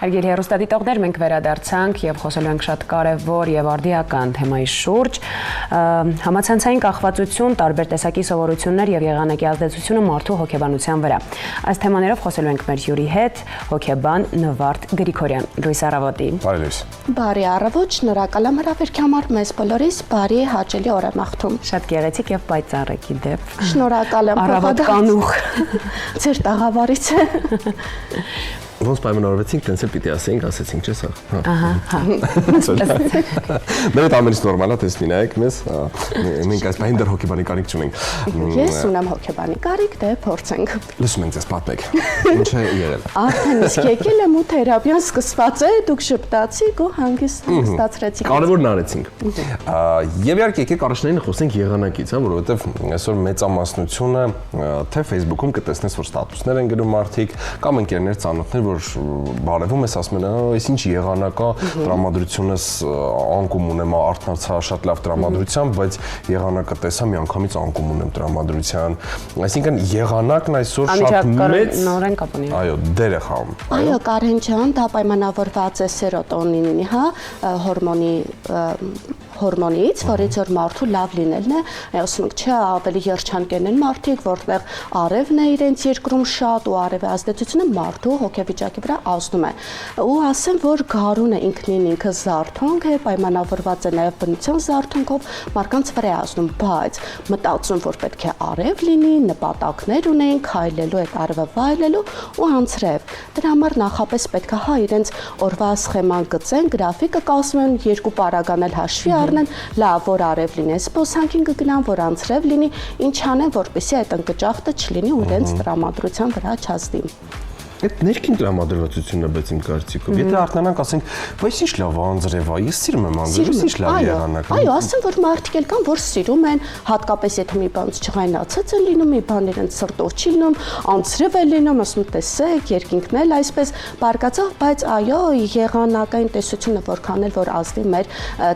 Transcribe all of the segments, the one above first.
Հարգելի հեռուստադիտողներ, մենք վերադարձանք եւ խոսելու ենք շատ կարեւոր եւ արդիական թեմայի շուրջ։ Համացանցային կախվածություն, տարբեր տեսակի սովորություններ եւ եղանակի ազդեցությունը մարդու հոգեբանության վրա։ Այս թեմաներով խոսելու ենք մեր հյուրի հետ, հոգեբան Նվարդ Գրիգորյան։ Լույս առավոտի։ Բարի լույս։ Բարի առավոտ, շնորհակալ եմ հրավերքի համար, մեզ բոլորիս բարի հաճելի օր եմ աղթում։ Շատ գեղեցիկ եւ պայծառ եք իդեպ։ Շնորհակալ եմ։ Առավոտ կանուխ։ Ձեր տաղավարից է։ Ոնց պայմանավորվեցինք, տենց էլ պիտի ասեցինք, չէ՞ սա։ Ահա, հա։ Մեր ամենից նորմալ է, տես մինայեք մեզ, մենք այս պահին դեռ հոգեբանի կարիք չունենք։ Ես ունեմ հոգեբանի կարիք, դե փորձենք։ Լսում ենք ձեզ պատմեք։ Ինչ է եղել։ Արդեն իսկ եկել եմ ու թերապիան սկսված է, դուք շփտացիք ու հանգստացրեցիք։ Կարևորն արեցինք։ Եվ իհարկե եկեք առաջնային խոսենք եղանակից, հա, որովհետև այսօր մեծամասնությունը թե Facebook-ում կտեսնես, որ ստատուսներ են գրում մարդիկ, կամ ընկերներ, ծանոթներ, որ բարևում ես, ասում են, այս ինչ եղանակ է, տրամադրությունս անկում ունեմ, արթնացա շատ լավ տրամադրությամբ, բայց եղանակը տեսա միանգամից անկում ունեմ տրամադրության։ Այսինքն եղանակն այսօր շատ մեծ նորեն կապ ունի։ Այո, դեր է խաղում։ Այո, Կարեն ջան, դա պայմանավորված է սերոտոնինի, հա, հորմոնից, որից որ մարդու լավ լինելն է, ասում ենք, չէ, ավելի երջանկեն են մարդիկ, որտեղ արևն է իրենց երկրում շատ ու արևի ազդեցությունը մարդու հոգեվիճակի վրա ազդում է։ Ու ասեմ, որ գարունը ինքնին ինքը զարթոնք է, պայմանավորված է նաև բնության զարթոնքով, մարդկանց վրա է ազդում, բայց մտածում, որ պետք է արև լինի, նպատակներ ունեն, քայլելու այդ արևը վայելելու ու անցրև։ Դրա համար նախապես պետք է հա իրենց օրվա սխեման գծեն, գրաֆիկը կազմեն, երկու պարագան էլ հաշվի առնեն, լավ, որ արև լինի, սպոսանքին կգնան, որ անցրև լինի, ինչ անեն, որպեսզի այդ ընկճախտը չլինի ու իրենց տրամադրության վրա չազդի։ Այդ ներքին տրամադրվածությունն է, բայց իմ կարծիքով։ Եթե արթնանանք, ասենք, բայց ինչ լավ անձրև է, ես սիրում եմ անձրև, ինչ լավ եղանակ է։ Այո, ասեմ, որ մարդիկ էլ կան, որ սիրում են, հատկապես եթե մի բանից չղայնացած են լինում, մի բան իրենց սրտով չի լինում, անձրև է լինում, ասում տեսեք, երկինքն էլ այսպես բարգացավ, բայց այո, եղանակային տեսությունը որքան էլ որ ազդի մեր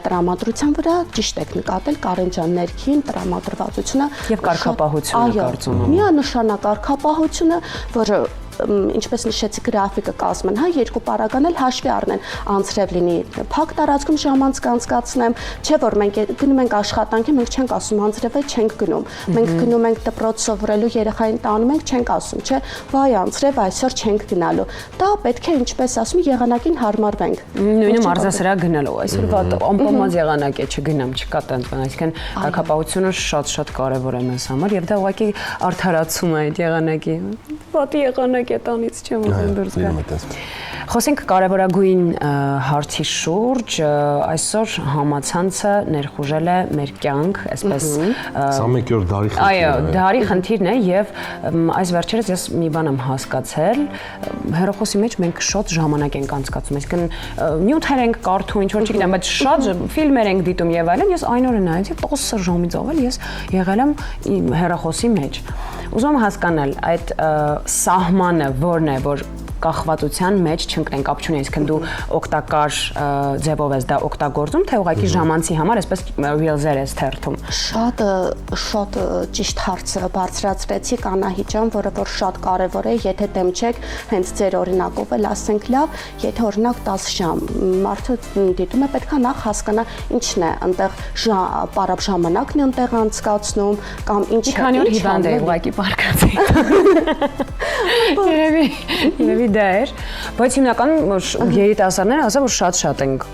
տրամադրության վրա, ճիշտ եք նկատել, Կարեն ջան, ներքին տրամադրվածությունը Եվ կարգապահությունը կարծում եմ։ Միանշանակ կարգապահությունը, որը ինչպես նշեցի գրաֆիկը կազմեն, հա, երկու պարագան էլ հաշվի առնեն, անցրև լինի, փակ տարածքում ժամանց կանցկացնեմ, չէ որ մենք գնում ենք աշխատանքի, մենք չենք ասում անցրևը չենք գնում, մենք գնում ենք դպրոց սովորելու երեխային տանում ենք, չենք ասում, չէ, վայ անցրև այսօր չենք գնալու, դա պետք է ինչպես ասում եղանակին հարմարվենք։ Նույնը մարզասրահ գնալու, այսօր անպամած եղանակ է, չգնամ, չկա տենց բան, այսինքն կարգապահությունը շատ կարևոր է մեզ համար եւ դա ուղղակի արդարացում է այդ եղանակի։ Վատի եղանակ տանից չեմ ուզում դուրս գալ։ Խոսենք կարևորագույն հարցի շուրջ, այսօր համացանցը ներխուժել է մեր կյանք, այսպես 21-րդ դարի խնդիրը։ Այո, դարի խնդիրն է եւ այս վերջերս ես մի բան եմ հասկացել, հեռախոսի մեջ մենք շատ ժամանակ ենք անցկացում, այսինքն նյութեր ենք կարդում, ինչ որ չգիտեմ, բայց շատ ֆիլմեր ենք դիտում եւ այլն, ես այն օրը նայեցի 10 ժամից ավել ես եղել եմ հեռախոսի մեջ։ Ուզում եմ հասկանալ այդ սահմանը որն է, որ կախվածության մեջ չընկնենք, կապ չունի, այսինքն դու օգտակար ձևով ես դա օգտագործում, թե ուղղակի ժամանցի համար այսպես reels-եր ես թերթում։ Շատ ճիշտ հարց բարձրացրեցիք Անահիտ ջան, որը որ շատ կարևոր է, եթե դեմ չեք, հենց ձեր օրինակով էլ ասենք լավ, եթե օրինակ 10 ժամ մարդը դիտում է, պետք է նախ հասկանա ինչն է, այնտեղ պարապ ժամանակն է այնտեղ անցկացնում կամ ինչ քանի օր հիվանդ է ուղղակի պարկացի։ Երևի դա էր, բայց հիմնականում երիտասարդները ասա որ շատ ենք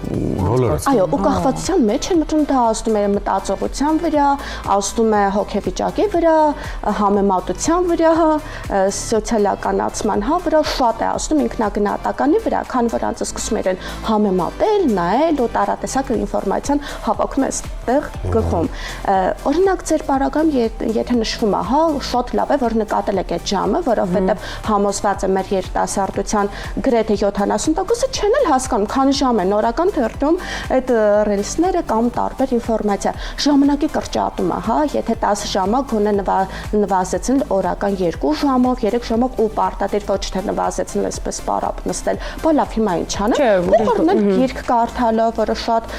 բոլորը։ Այո, ու կախվածության մեջ են մտնում, դա ազդում է մտածողության վրա, ազդում է հոգեվիճակի վրա, համեմատության վրա, սոցիալականացման վրա, շատ է ազդում ինքնագնահատականի վրա, քանի որ անց սկսում են համեմատել, նայել ու տարատեսակ ինֆորմացիան հավաքում է այստեղ գլխում։ Օրինակ ձեր պարագայում եթե նշվում է, հա, շատ լավ է որ նկատել եք այդ ժամը, որովհետև համոզված է մեր երիտասարդության գրեթե 70%-ը չեն էլ հասկանում, քանի ժամ է նորական թերթում այդ ռիլսները կամ տարբեր ինֆորմացիա։ Ժամանակի կրճատումը, հա, եթե 10 ժամը գոնե նվազեցնել օրական 2 ժամով, 3 ժամով ու պարտադիր ոչ թե նվազեցնել այսպես պարապ նստել, բա լավ հիմա ինչ անեմ, փոխարինել գիրք կարդալով, որը շատ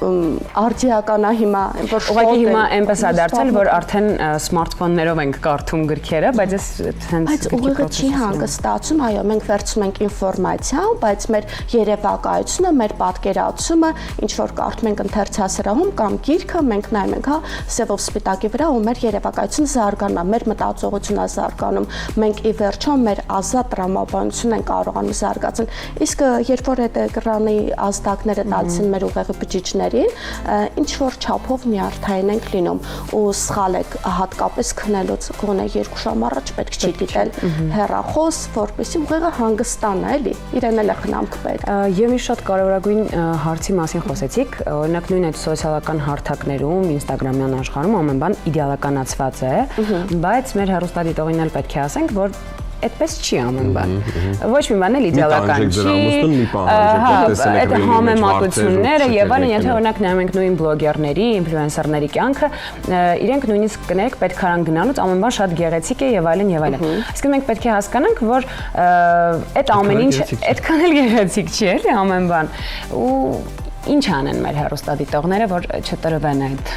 արդիականա հիմա, որ ուղղակի հիմա այնպես է դարձել, որ արդեն սմարթֆոններով ենք կարդում գրքերը, բայց այս Բայց ուղիղը չի հանգստացում, այո, մենք վերցնում ենք ինֆորմացիա, բայց մեր երևակայությունը, մեր պատկերացումը, ինչ որ կարդում ենք ընթերցասրահում կամ գիրքը, մենք նայում ենք, հա, սևով սպիտակի վրա ու մեր երևակայությունը զարգանում, մեր մտածողությունն է զարգանում, մենք ի վերջո մեր ազատ տրամաբանությունն ենք կարողանում զարգացնել։ Իսկ երբ որ այդ էկրանի ազդակները տալիս են մեր ուղեղի բջիջներին, ինչ որ չափով նյարդային ենք լինում ու սխալ եք հատկապես քնելուց գոնե 2 ժամ առաջ պետք չի դիտել հեռախոս, որպեսզի ուղեղը հանգստանա, էլի, իրեն էլ է խնամք պետք։ Եվ մի շատ կարևորագույն հարցի մասին խոսեցիք, օրինակ նույն այդ սոցիալական հարթակներում, Instagram-յան աշխարհում ամեն բան իդեալականացված է, բայց մեր հեռուստադիտողին էլ պետք է ասենք, որ այդպես չի ամեն բան։ Ոչ մի բան էլ իդեալական չի։ Այդ համեմատությունները եւ այլն, եթե օրինակ նայում ենք նույն բլոգերների, ինֆլուենսերների կյանքը, իրենք նույնիսկ կներեք պետքարան գնալուց ամեն բան շատ գեղեցիկ է եւ այլն եւ այլն։ Իսկ մենք պետք է հասկանանք, որ այդ ամեն ինչ այդքան էլ գեղեցիկ չի, էլի ամեն բան։ Ու ինչ անեն մեր հեռուստադիտողները, որ չտրվեն այդ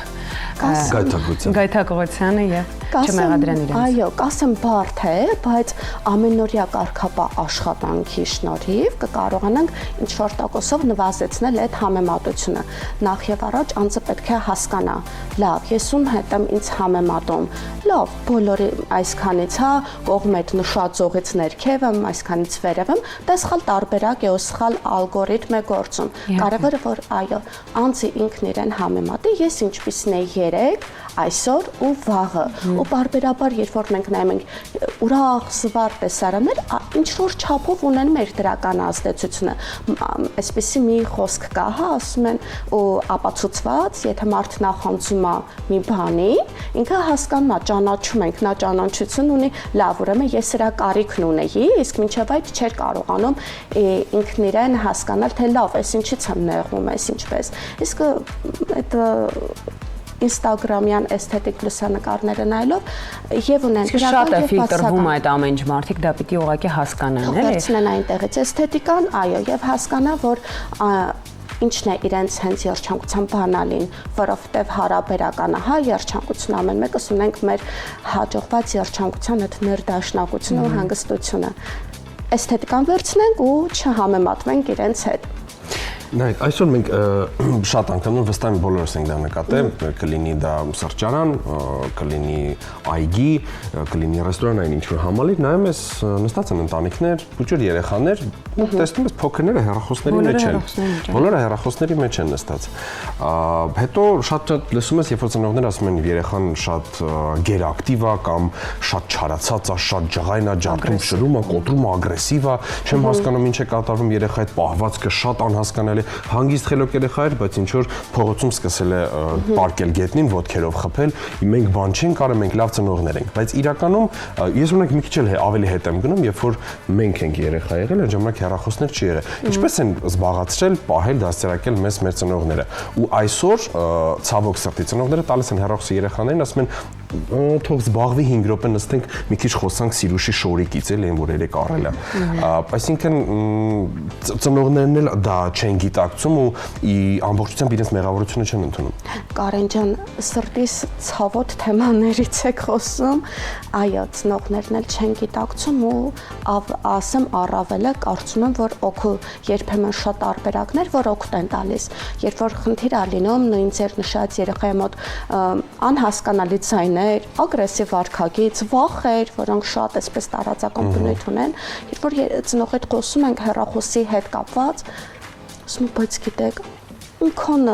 գայթակղությանը եւ չմեղադրեն իրենց։ Այո, կասեմ բարդ է, բայց ամենօրյա կարգապահ աշխատանքի շնորհիվ կկարողանանք ինչ որ տոկոսով նվազեցնել այդ համեմատությունը։ Նախ եւ առաջ անձը պետք է հասկանա, լավ, ես ում հետ եմ ինձ համեմատում։ Լավ, բոլորի այսքանից, հա, կողմետ նշածողից ներքև եմ, այսքանից վերև եմ, դա սխալ տարբերակ է ու սխալ ալգորիթմ է գործում։ Կարևորը որ այո, անձը ինքն իրեն համեմատի, ես ինչպիսին եմ երեք, այսօր ու վաղը։ Ու բարբերաբար, երբ որ մենք նայում ենք ուրախ զվարթ տեսարաններ, ինչ որ չափով ունեն մեր դրական ազդեցությունը։ Այսպեսի մի խոսք կա, հա, ասում են ու ապացուցված, եթե մարդ նախանձում է մի բանի, ինքը հասկանում է, ճանաչում ենք, նա ճանաչություն ունի, լավ, ուրեմն ես սրա կարիքն ունեի, իսկ մինչև այդ չէր կարողանում ինքն իրեն հասկանալ, թե լավ, այս ինչից եմ նեղվում, այս ինչպես։ Իսկ այդ Instagram-յան էսթետիկ լուսանկարները նայելով եւ ունեն շատ է ֆիլտրվում այդ ամեն ինչ մարդիկ դա պիտի ուղղակի հասկանան, էլի։ Վերցնեն այնտեղից էսթետիկան, այո, եւ հասկանա, որ ինչն է իրենց հենց երջանկության բանալին, որովհետեւ հարաբերականը, հա, երջանկություն ամեն մեկս ունենք մեր հաջողված երջանկության այդ ներդաշնակությունը ու հանգստությունը։ Էսթետիկան վերցնենք ու չհամեմատվենք իրենց հետ։ Նայեք, այսօր մենք շատ անգամ վստահ եմ բոլորս ենք դա նկատել, կլինի դա սրճարան, կլինի այգի, կլինի ռեստորան, այն ինչ որ համալիր, նայում ես նստած են ընտանիքներ, փոքր երեխաներ, տեսնում ես փոքրները հեռախոսների մեջ են։ Բոլորը հեռախոսների մեջ են նստած։ Հետո շատ լսում ես, երբ որ ծնողները ասում են երեխան շատ գերակտիվ է կամ շատ չարացած է, շատ ջղայն է, ջարդում, շրում է, կոտրում է, ագրեսիվ է, չեմ հասկանում ինչ է կատարվում երեխայի այդ պահվածքը շատ անհասկանալի հանգիստ խելոք երեխա էր, բայց ինչ որ փողոցում սկսել է պարկել գետնին, ոտքերով խփել, մենք բան չենք արել, մենք լավ ծնողներ ենք, բայց իրականում ես ունենք մի քիչ էլ ավելի հետ եմ գնում, երբ որ մենք ենք երեխա եղել, այն ժամանակ հեռախոսներ չի եղել։ Ինչպես են զբաղացրել, պահել, դաստիարակել մեզ մեր ծնողները։ Ու այսօր ցավոք սրտի ծնողները տալիս են հեռախոսը երեխաներին, ասում են թող զբաղվի 5 րոպե նստենք մի քիչ խոսանք Սիրուշի շորիկից, էլ այն որ երեք առել է։ Այսինքն ծնողներն էլ դա չեն գիտակցում ու ամբողջությամբ իրենց մեղավորությունը չեն ընդունում։ Կարեն ջան, սրտիս ցավոտ թեմաներից եք խոսում, այո, ծնողներն էլ չեն գիտակցում ու ասեմ առավելը կարծում եմ, որ օգու երբեմն շատ տարբերակներ, որ օգուտ են տալիս, երբ որ խնդիր է լինում նույն ձեր նշած երեխայի մոտ անհասկանալի ձայներ, ագրեսիվ վարքագիծ, վախեր, որոնք շատ այսպես տարածական բնույթ ունեն, երբ որ ծնողի հետ խոսում ենք հեռախոսի հետ կապված, ասում բայց գիտեք, ինքան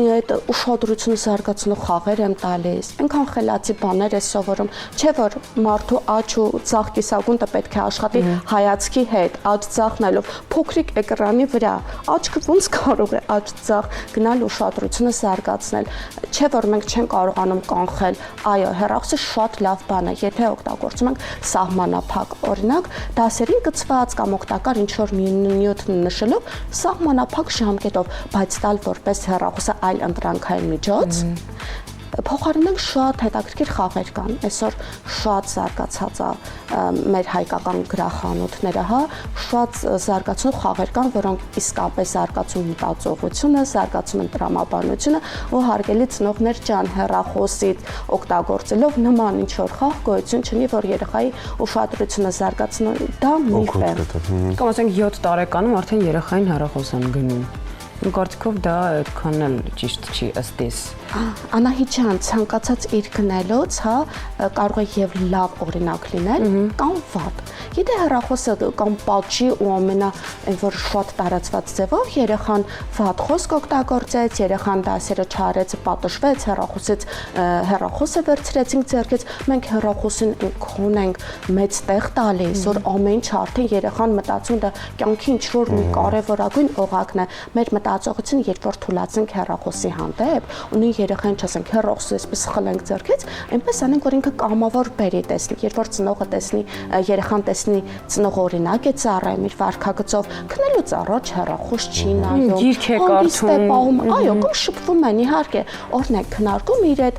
այդ ուշադրություն զարգացնող խաղեր եմ տալիս, այնքան խելացի բաներ է սովորում, չէ որ մարդու աջ ու ձախ կիսագունդը պետք է աշխատի հայացքի հետ, աջ ձախնելով փոքրիկ էկրանի վրա, աչքը ոնց կարող է աջ ձախ գնալ ուշադրությունը զարգացնել, չէ որ մենք չենք կարողանում կանխել, այո, հեռախոսը շատ լավ բան է, եթե օգտագործում ենք սահմանափակ, օրինակ դասերին կցված կամ օգտակար ինչ-որ նյութ նշելով սահմանափակ ժամկետով, բայց տալ որպես հեռախոսը այլ ընտրանքային միջոց, փոխարինենք շատ հետաքրքիր խաղեր կան։ Այսօր շատ զարգացած է մեր հայկական գրախանութները, հա, շատ զարգացող խաղեր կան, որոնք իսկապես զարգացում մտածողությունը, զարգացում են տրամաբանությունը, ու հարգելի ծնողներ ջան, հեռախոսից օգտագործելով նման ինչ-որ խաղ գոյություն չունի, որ երեխայի ուշադրությունը զարգացնի, դա միֆ է։ Կամ ասենք 7 տարեկանում արդեն երեխային հեռախոս են գնում։ Գործիքով դա այդքան էլ ճիշտ չի ըստ իս։ Անահիտ ցանկացած իր գնելոց, հա, կարող է եւ լավ օրինակ լինել կամ վատ։ Եթե հեռախոսը կամ պատժի ու ամենա այն որ շատ տարածված ձևով երեխան վատ խոսք օգտագործեց, երեխան դասերը չարեց, պատժվեց, հեռախոսը վերցրեցինք ձեռքից, մենք հեռախոսին քոնենք մեծ տեղ տալիս, որ ամեն ինչ արդեն երեխան մտածում դա կյանքի ինչ որ մի կարևորագույն օղակն է։ Մեր մտածողությունը երբ որ թույլատնենք հեռախոսի հանդեպ, ու նույն երեխային չասենք հեռախոսը այսպես խլենք ձեռքից, այնպես անենք որ ինքը կամավոր բերի տեսնի, երբ որ ծնողը տեսնի, երեխան տեսնի ծնողը օրինակ է ծառայում իր վարքագծով, քնելուց առաջ հեռախոս չի նայում, գիրք է կարդում, այո, կամ շփվում են իհարկե, օրինակ քննարկում իր այդ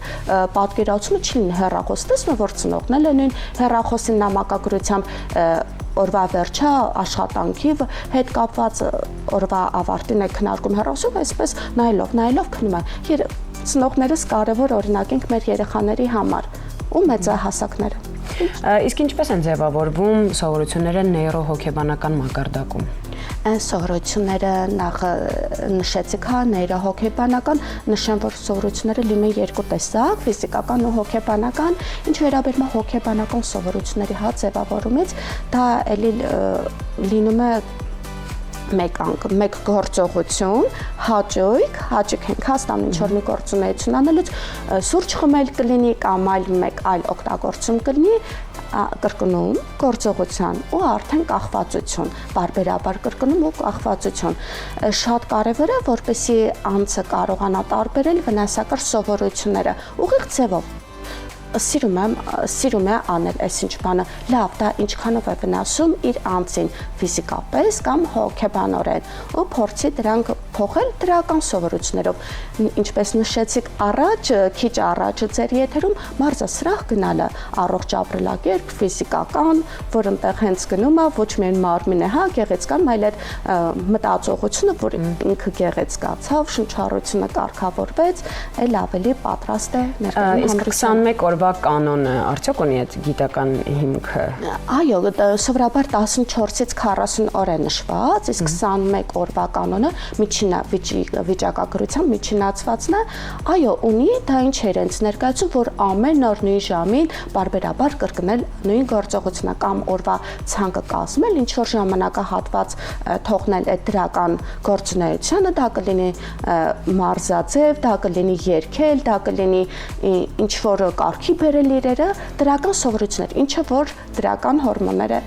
պատկերացումը չի լինի հեռախոս, տեսնում որ ծնողն էլ է նույն հեռախոսին նամակագրությամբ օրվա վերջա աշխատանքի հետ կապված օրվա ավարտին է քննարկում հեռախոսով, այսպես նայելով քնում է։ Ծնողներս կարևոր օրինակ ենք մեր երեխաների համար ու մեծահասակները։ Իսկ ինչպես են ձևավորվում սովորությունները նեյրոհոգեբանական մակարդակում։ Սովորությունները նախ նշեցիք, հա, նեյրոհոգեբանական, նշեմ, որ սովորությունները լինում են երկու տեսակ, ֆիզիկական ու հոգեբանական, ինչ վերաբերում է հոգեբանական սովորությունների հա ձևավորումից, դա էլի լինում է մեկ գործողություն, հաճույք ենք հաստանում ինչ-որ մի գործունեություն անելուց, սուրճ խմել կլինի կամ մեկ այլ օգտագործում կլինի, կրկնում գործողության ու արդեն կախվածություն, բարբերաբար կրկնում ու կախվածություն։ Շատ կարևոր է, որպեսզի անձը կարողանա տարբերել վնասակար սովորությունները ուղիղ ձևով։ Սիրում է անել այսինչ բանը, լավ, դա ինչքանով է վնասում իր անձին ֆիզիկապես կամ հոգեբանորեն ու փորձի դրանք փոխել դրական սովորություններով, ինչպես նշեցիք քիչ առաջ ձեր եթերում մարզասրահ գնալը, առողջ ապրելակերպ, ֆիզիկական, որ այնտեղ հենց գնում է ոչ միայն մարմինը, հա, գեղեցկան, այլ էլ մտածողությունը, որ ինքը գեղեցկացավ, շնչառությունը կարգավորվեց, այլ ավելի պատրաստ է ներկայացնել։ Իսկ 21 օրվա կանոնը արդյոք ունի այդ գիտական հիմքը։ Այո, սովորաբար 14-ից 40 օր է նշված, իսկ 21 օրվա կանոնը վիճակագրության միջինացվածն է, այո, ունի, դա ինչ է իրենց ներկայացում, որ ամեն օր նույն ժամին բարբերաբար կրկնել նույն գործողությունը կամ օրվա ցանկը կազմել, ինչ որ ժամանակահատված թողնել այդ դրական գործունեությանը, դա կլինի մարզաձև, դա կլինի երգել, դա կլինի ինչ որ կարգի բերել իրերը, դրական սովորություններ, ինչը որ դրական հորմոններ է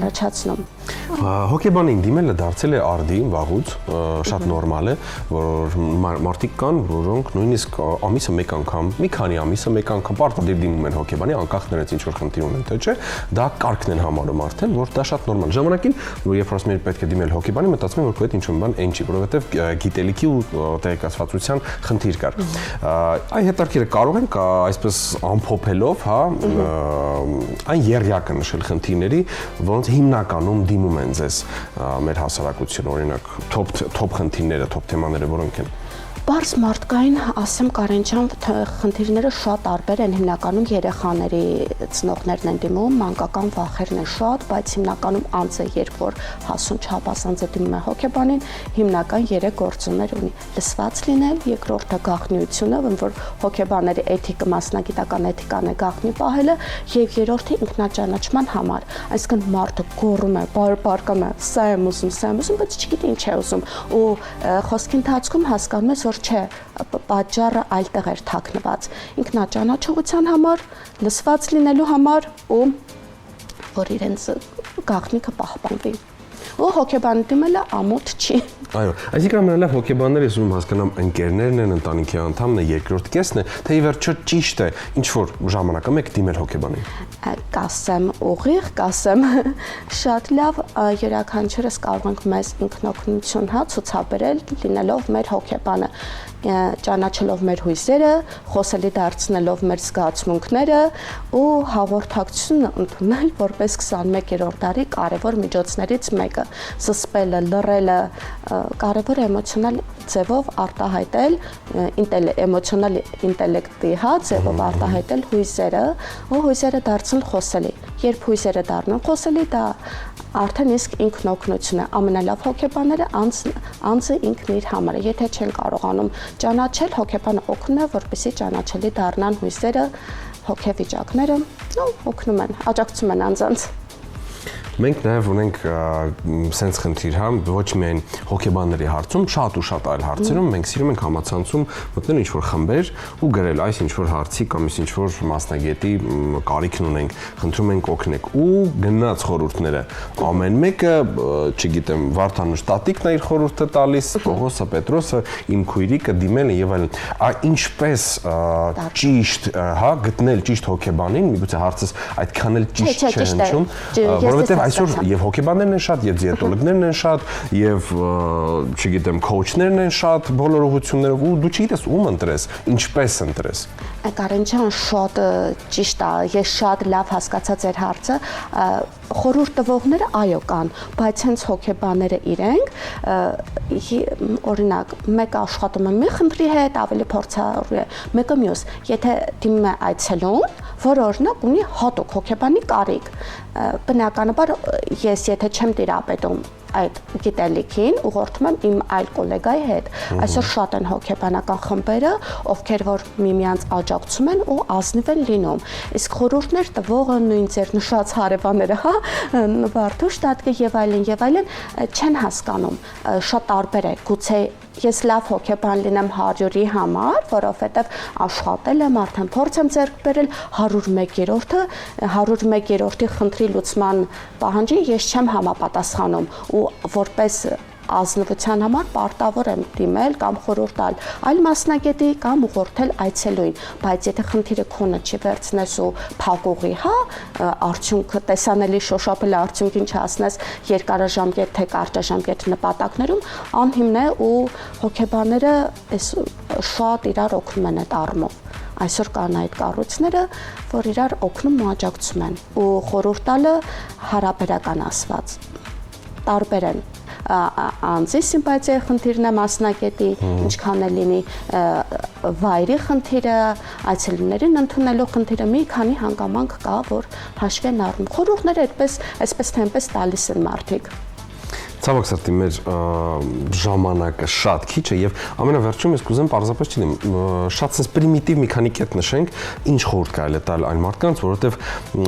առաջացնում։ Հոգեբանին դիմելը դարձել է արդի վաղուց, շատ նորմալ է, որ մարդիկ կան, որոնք նույնիսկ ամիսը մեկ անգամ, մի քանի ամիսը մեկ անգամ պարտադիր դիմում են հոգեբանի, անկախ նրանից ինչ որ խնդիր ունեն, թե չէ, դա կարգն են համարում արդեն, որ դա շատ նորմալ։ Ժամանակին, որ երբ ասում են պետք է դիմել հոգեբանի, մտածում են, որ քո հետ ինչ-որ բան այն չի, որովհետև գիտելիքի ու տեղեկացվածության խնդիր կար։ Այ հետաքրքիր է, կարող ենք այսպես ամփոփելով, հա, այն եռյակը նշել խնդիրների, որոնց հիմնականում դիմում են ձեզ մեր հասարակություն, օրինակ top խնդիրները, top թեմաները որոնք են։ Բարձ մարդկային, ասեմ Կարեն ջան, խնդիրները շատ տարբեր են, հիմնականում երեխաների ծնողներն են դիմում, մանկական վախերն են շատ, բայց հիմնականում անձը երբ որ հասուն չափած անձը դիմում է հոգեբանին, հիմնական 3 գործոններ ունի՝ լսված լինել, երկրորդը գաղտնիությունը, ոնց որ հոգեբանների էթիկը, մասնագիտական էթիկան է գաղտնի պահելը, եւ երրորդը ինքնաճանաչման համար, այսինքն մարդը գոռում է, բարկանում է, սա եմ ուզում, բայց չգիտի ինչ է ուզում, ու խոսքի ընթացքում հասկանում ես, որ չէ, պատճառը այլտեղ էր թաքնված, ինքնաճանաչողության համար, լսված լինելու համար ու որ իրենց գաղտնիքը պահպանվի։ Ու հոգեբանի դիմելը ամոթ չի։ Այո, այսինքն ամենալավ հոգեբանները ուզում հասկանամ ընկերներն են, ընտանիքի անդամն է, երկրորդ կեսն է, թե ի վերջո ճիշտ է ինչ որ ժամանակը մեկ դիմել հոգեբանին։ Կասեմ ուղիղ, կասեմ շատ լավ, յուրաքանչյուրս կարող ենք մեզ ինքնօգնություն հա ցուցաբերել լինելով մեր հոգեբանը։ ճանաչելով մեր հույսերը, խոսելի դարձնելով մեր զգացմունքները ու հաղորդակցությունը ընդունել որպես 21-րդ դարի կարևոր միջոցներից մեկը։ Զսպելը, լռելը, կարևոր էմոցիոնալ ձևով արտահայտել, էմոցիոնալ ինտելեկտի ձևով արտահայտել հույսերը, ու հույսերը դարձնել խոսելի։ Երբ հույսերը դառնան խոսելի, դա արդեն իսկ ինքնօգնություն է։ Ամենալավ հոգեբանները անձը ինքն իր համար է։ Եթե չեն կարողանում ճանաչել, հոգեբանը օգնում է, որպեսզի ճանաչելի դառնան հույսերը, հոգեվիճակները, օգնում են, աջակցում են անձանց։ Մենք նաև ունենք սենց խնդիր, ոչ միայն հոգեբանների հարցում, շատ ու շատ այլ հարցերում մենք սիրում ենք համացանցում մտնել ինչ-որ խմբեր ու գրել այս ինչ-որ հարցի կամ ինչ-որ մասնագետի կարիքն ունենք, խնդրում ենք օգնեք ու գնաց խորհուրդները։ Ամեն մեկը, չգիտեմ, Վարդանուշ տատիկն է իր խորհուրդը տալիս, Պողոսը, Պետրոսը, իմ քույրիկը դիմել են եւ այլն։ Ինչպես ճիշտ, գտնել ճիշտ հոգեբանին, միգուցե հարցս այդքան էլ ճիշտ չէ հնչում, որովհետեւ այսօր եւ հոգեբաններն են շատ, եւ դիետոլոգներն են շատ, եւ չգիտեմ, քոուչներն են շատ, բոլոր ուղղություններով ու դու չգիտես ում ընտրես, ինչպես ընտրես։ Կարեն ջան, շատ ճիշտ է, ես շատ լավ հասկացա ձեր հարցը, խորհուրդ տվողները այո կան, բայց հենց հոգեբանները իրենք, օրինակ, մեկը աշխատում է մի խնդրի հետ, ավելի փորձառու է, մեկը մյուս, եթե դիմում է այցելուն, որ օրինակ ունի հատուկ հոգեբանի կարիք, բնականաբար ես եթե չեմ տիրապետում այդ գիտելիքին, ուղղորդում եմ իմ այլ գոլեգայի հետ։ Այսօր շատ են հոգեբանական խմբերը, ովքեր որ միմյանց աջակցում են ու ազնիվ են լինում։ Իսկ խորհուրդներ տվողը նույն ձեր նշած հարևանները, Վարդուշ տատկը եւ այլն, չեն հասկանում, շատ տարբեր է, գուցե ես լավ հոգեբան լինեմ 100-ի համար, որովհետև աշխատել եմ, արդեն փորձ եմ ձեռք բերել 101-րդի խնդրի լուծման պահանջին ես չեմ համապատասխանում ու որպես ազնվության համար պարտավոր եմ դիմել կամ խորհուրդ տալ այլ մասնագետի կամ ուղղորդել այցելուին, բայց եթե խնդիրը քոնը չի վերցնես ու փակուղի, արդյունքը տեսանելի շոշափել արդյունքին չհասնես երկարաժամկետ թե կարճաժամկետ նպատակներում, անհիմն է ու հոգեբանները շատ իրար օգնում են այդ առումով։ Այսօր կան այդ կառույցները, որ իրար օգնում ու աջակցում են ու խորհուրդ տալը հարաբերական ասված տարբեր են անձի սիմպաթիայի խնդիրն է մասնագետի, ինչքան է լինի վայրի խնդիրը, այցելուներին ընդունելու խնդիրը, մի քանի հանգամանք կա, որ հաշվի են առնում։ Խորհուրդները այսպես թե այնպես տալիս են մարդիկ։ Ցավոք սրտի մեր ժամանակը շատ քիչ է եւ ամենավերջում ես կուզեմ պարզապես չլինեմ շատ sense պրիմիտիվ մի քանի կետ նշենք ինչ խորհուրդ կարելի է տալ այն մարդկանց, որովհետեւ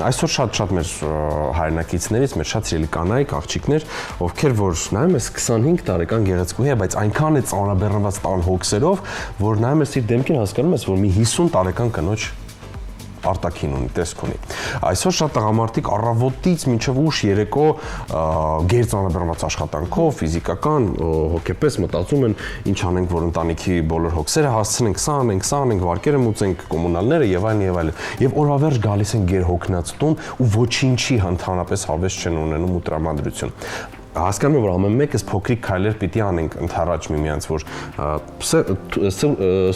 այսօր շատ մեր հայրենակիցներից մեր շատ սիրելի կանայք, աղջիկներ, ովքեր որ նայում ես 25 տարեկան գեղեցկուհի է, բայց այնքան է ծանրաբեռնված տան հոգսերով, որ նայում ես իր դեմքին հասկանում ես, որ մի 50 տարեկան կնոջ արտաքին ունի, տեսք ունի։ Այսօր շատ տղամարդիկ առավոտից մինչև ուշ երեկո գերծանրաբեռնված աշխատանքով, ֆիզիկական, հոգեպես մտածում են ինչ անենք, որ ընտանիքի բոլոր հոգսերը հասցնենք, սա անենք, վարկերը մուծենք, կոմունալները եւ այլն։ Եվ օրավերջ գալիս են գերհոգնած տուն ու ոչինչի ընդհանրապես հավես չեն ունենում ու տրամադրություն։ Հասկանում եմ, որ ամեն մեկս փոքրիկ քայլեր պիտի անենք ընդառաջ միմյանց, որ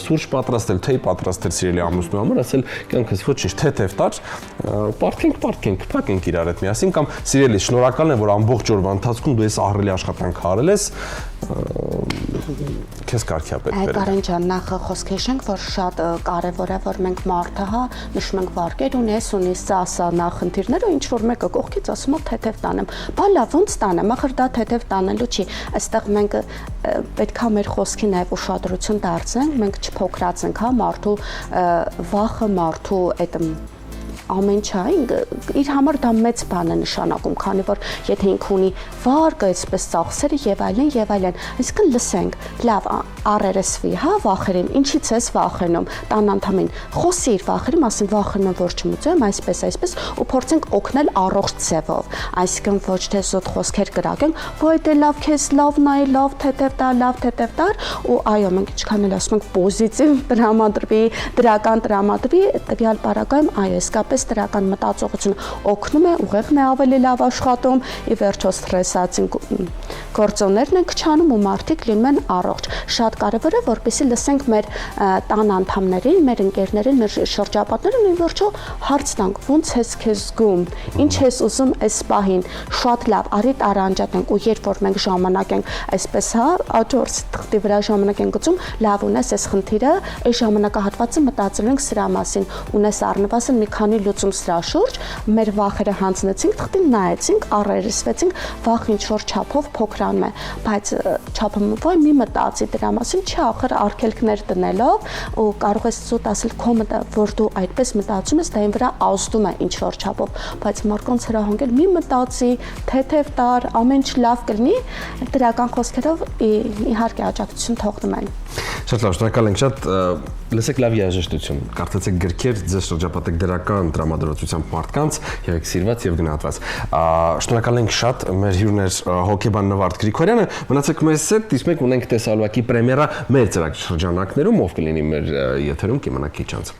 սուրճ պատրաստել, թեյ պատրաստել սիրելի ամուսնու համար, ասել կյանքս ոչինչ, թեթև տար, փակենք իրար հետ միասին կամ սիրելի, շնորհակալ եմ, որ ամբողջ օրվա ընթացքում դու այս ահռելի աշխատանքը արել ես, քեզ կարգի է պետք բերել։ Կարեն ջան, նախ խոսք հիշենք, որ շատ կարևոր է, որ մենք մարդը, նշում ենք վարկեր ունի, սա նախնդիրներ ու ինչ որ մեկը կողքից ասում է թեթև տանեմ։ Բա լավ, ոնց տանեմ, ախր դա թեթև տանելու չի։ Այստեղ մենք պետք է մեր խոսքի նաև ուշադրություն դարձնենք, մենք չփոքրացնենք, մարդու վախը, մարդու այդ ամեն ինչ իր համար դա մեծ բան է նշանակում, քանի որ եթե ինքը ունի վարկը, այսպես ծախսերը եւ այլն, այսինքն լսենք, լավ, առերեսվի, վախերին, ինչից ես վախենում, տան անդամին, խոսի իր վախերի մասին, վախենում որ չմուծեմ, այսպես ու փորձենք օգնել առողջ ձևով, այսինքն ոչ թե զոտ խոսքեր կրակենք, ոյ դե լավ քեզ լավ նայ, լավ թեթև տար, ու այո, մենք ինչքան էլ ասում ենք պոզիտիվ տրամադրվի, դրական տրամադրվի, տվյալ պարագայում այո, իսկապես դրական մտածողությունը օգնում է, ուղեղն է ավելի լավ աշխատում, ի վերջո սթրեսացին գործոններն են քչանում ու մարդիկ լինում են առողջ։ Շատ կարևոր է, որպեսզի լսենք մեր տան անդամներին, մեր ընկերներին, մեր շրջապատներին ու վերջո հարց տանք, ո՞նց ես քեզ զգում, ինչ ես ուզում այս պահին, շատ լավ, արի տարանջատենք ու երբ որ մենք ժամանակ ենք այսպես աջորս թղթի վրա ժամանակ ենք գծում, լավ ունես այս խնդիրը, այս ժամանակահատվածը մտածել ենք սրա մասին, ունես առնվազն մի քանի լուծում սրա շուրջ, մեր վախերը հանձնեցինք, թղթին նայեցինք, առերեսվեցինք, վախ ինչ որ չափով փոքրանում է, բայց չափը ոյ մի մտածի դրա մասին, չի ախր արգելքներ դնելով ու կարող ես զուտ ասել քո որ դու այդպես մտածում ես, դա այն վրա ազդում է ինչ որ չափով, բայց մարդկանց հրահանգել մի մտածի, թեթև տար, ամեն ինչ լավ կլինի, դրական խոսքերով իհարկե աջակցություն թողնում են։ Շատ լավ, շնորհակալ ենք շատ, լսեք լավ երաժշտություն, կարդացեք գրքեր, ձեզ շրջապատեք դրական տրամադրվածությամբ մարդկանց, եղեք սիրված եւ գնահատված։ Շնորհակալ ենք շատ, մեր հյուրն էր հոկեբան Նվարդ Գրիգորյանը, մնացեք մեզ հետ, իսկ մենք ունենք տեսալուակի պրեմիերա մեր ծրագրի շրջանակներում, ով կլինի մեր եթերում կիմանաք քիչ անց։